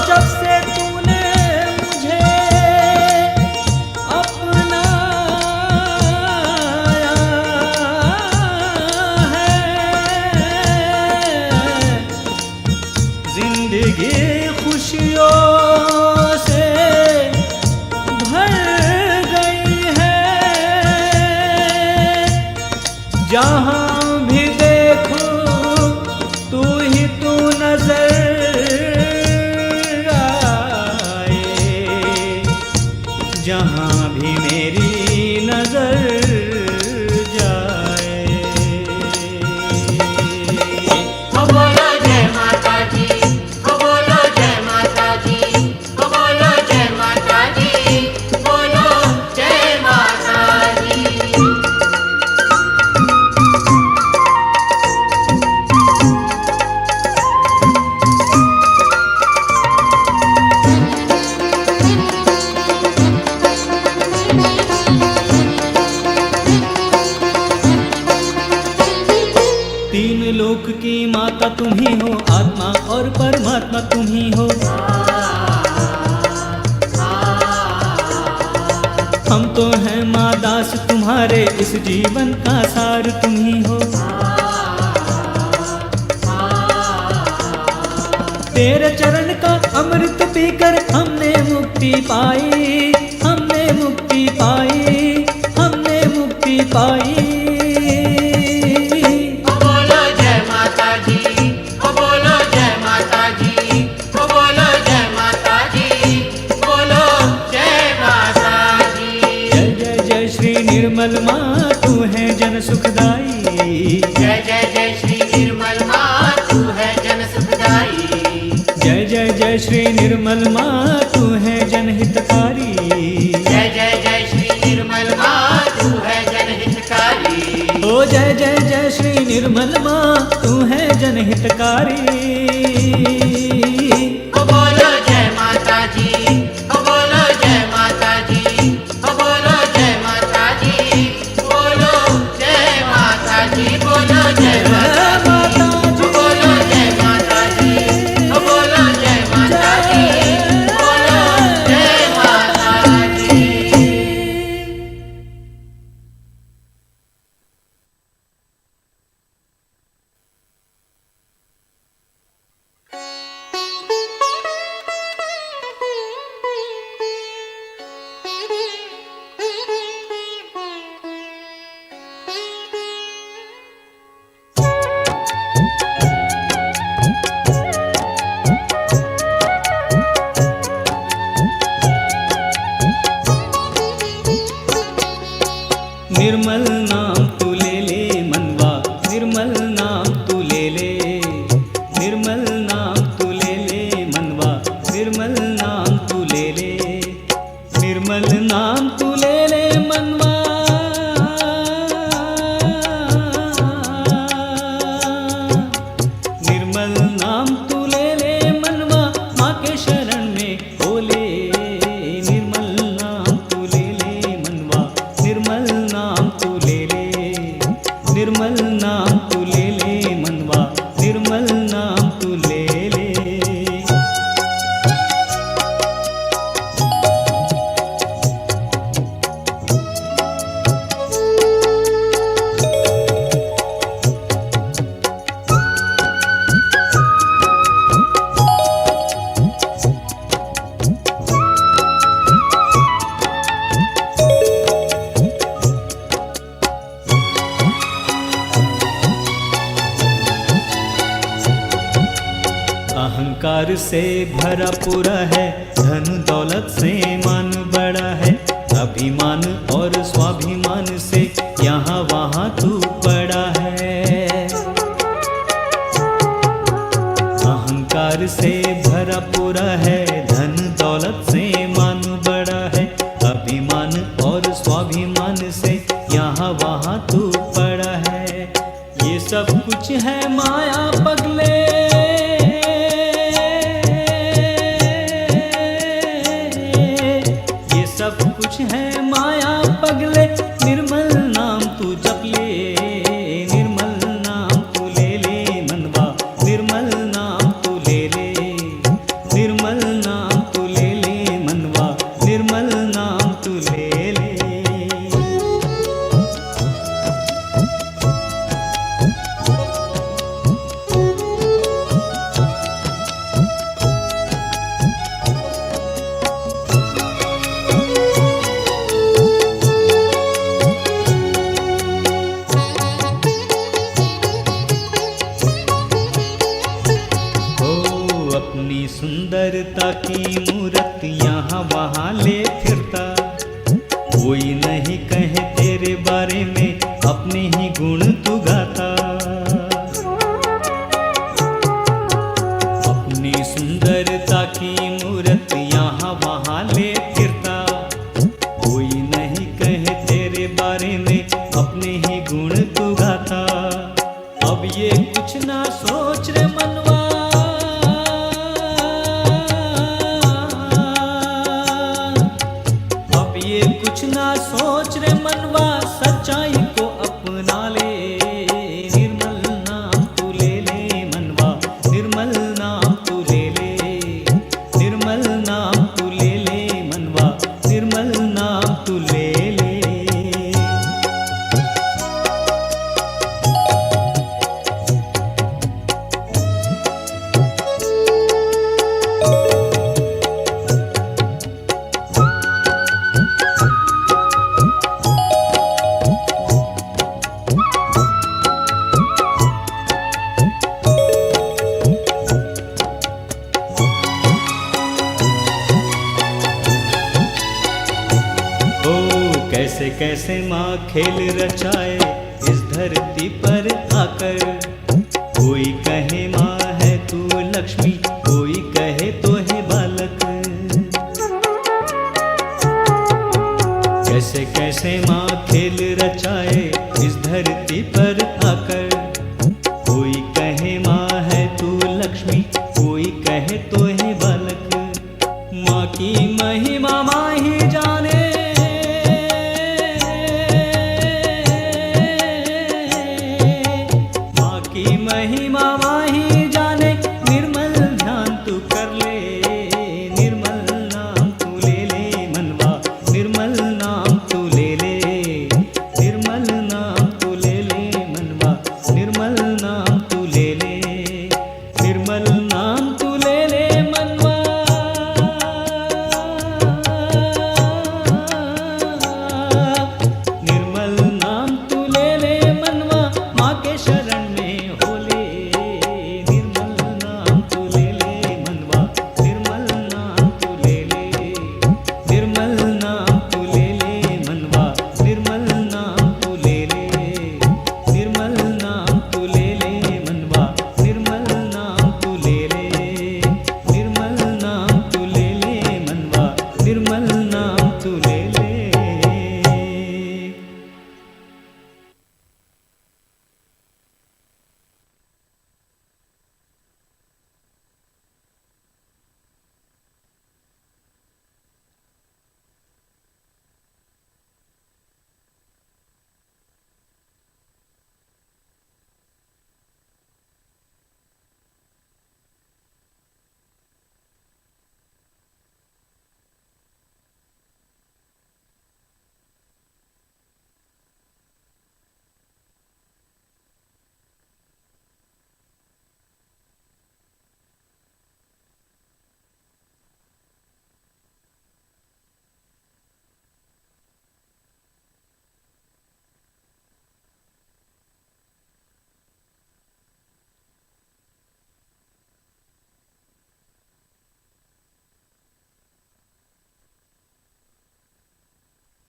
जब से तूने मुझे अपनाया है, जिंदगी खुशियों से भर गई है। जहाँ भी देखूं तू ही तू नजर जहाँ भी मेरी नजर जाए। ओ बोलो जय माता जी, ओ बोलो जय माता जी, ओ बोलो जय माता जी, बोलो जय माता जी। तीन लोक की माता तुम ही हो, आत्मा और परमात्मा तुम ही हो। हम तो हैं माँ दास तुम्हारे, इस जीवन का सार तुम ही हो। तेरे चरण का अमृत पीकर हमने मुक्ति पाई। हमने मुक्ति पाई। हमने मुक्ति पाई। निर्मल माँ तू है जन सुखदाई। जय जय जय श्री निर्मल माँ तू है जन सुखदाई। जय जय जय श्री निर्मल माँ तू है जनहितकारी। जय जय जय श्री निर्मल माँ तू है जनहितकारी। ओ जय जय जय श्री निर्मल माँ तू है जनहितकारी। ओ बोलो जय माता जी, ओ बोलो जय माता जी, ओ बोलो जय माता जी, बोलो जय माता जी, बोलो जय माता जी, बोलो जय माता जी, ओ बोलो जय माता जी, बोलो जय माता जी। निर्मल नाम तू ले ले मनवा, निर्मल नाम तू ले ले। निर्मल नाम तू ले ले मनवा, निर्मल नाम तू ले ले। निर्मल नाम तू ले ले मनवा। निर्मल नाम तू ले ले मनवा, माँ के शरण में बोले। निर्मल नाम तू ले ले मनवा, निर्मल नाम तू ले ले। निर्मल नाम तू ले ले मनवा, निर्मल नाम तू ले ले। अहंकार से भरा पूरा है, धन दौलत से मान बड़ा है। अभिमान और स्वाभिमान से यहाँ वहाँ तू पड़ा है। अहंकार से भरा पूरा है, धन दौलत से मान बड़ा है। अभिमान और स्वाभिमान से यहाँ वहाँ तू पड़ा है। ये सब कुछ है माया पगले। सब कुछ है माया पगले। निर्मल नाम तू जप ले, निर्मल नाम तू ले ले मनवा। निर्मल नाम तू ले ले, निर्मल नाम तू ले ले मनवा। निर्मल नाम तू ले ले। अपनी सुंदरता की मूरत यहाँ वहाँ ले फिरता। कोई नहीं कहे तेरे बारे में, अपने ही गुण तू गाता। अपनी सुंदरता की मूरत यहाँ वहाँ ले फिरता। कोई नहीं कहे तेरे बारे में, अपने ही गुण तू गाता। अब ये कुछ ना सोच रे मनवा। कुछ ना सोच रे मनवा, सच्चाई को अपना ले। निर्मल नाम तू ले ले मनवा, निर्मल नाम तू ले ले। निर्मल नाम तू ले ले मनवा, निर्मल नाम तू ले ले। कैसे कैसे माँ खेल रचाए इस धरती पर आकर। कोई कहे माँ है तू लक्ष्मी, कोई कहे तो है बालक। कैसे कैसे माँ खेल रचाए इस धरती पर आकर।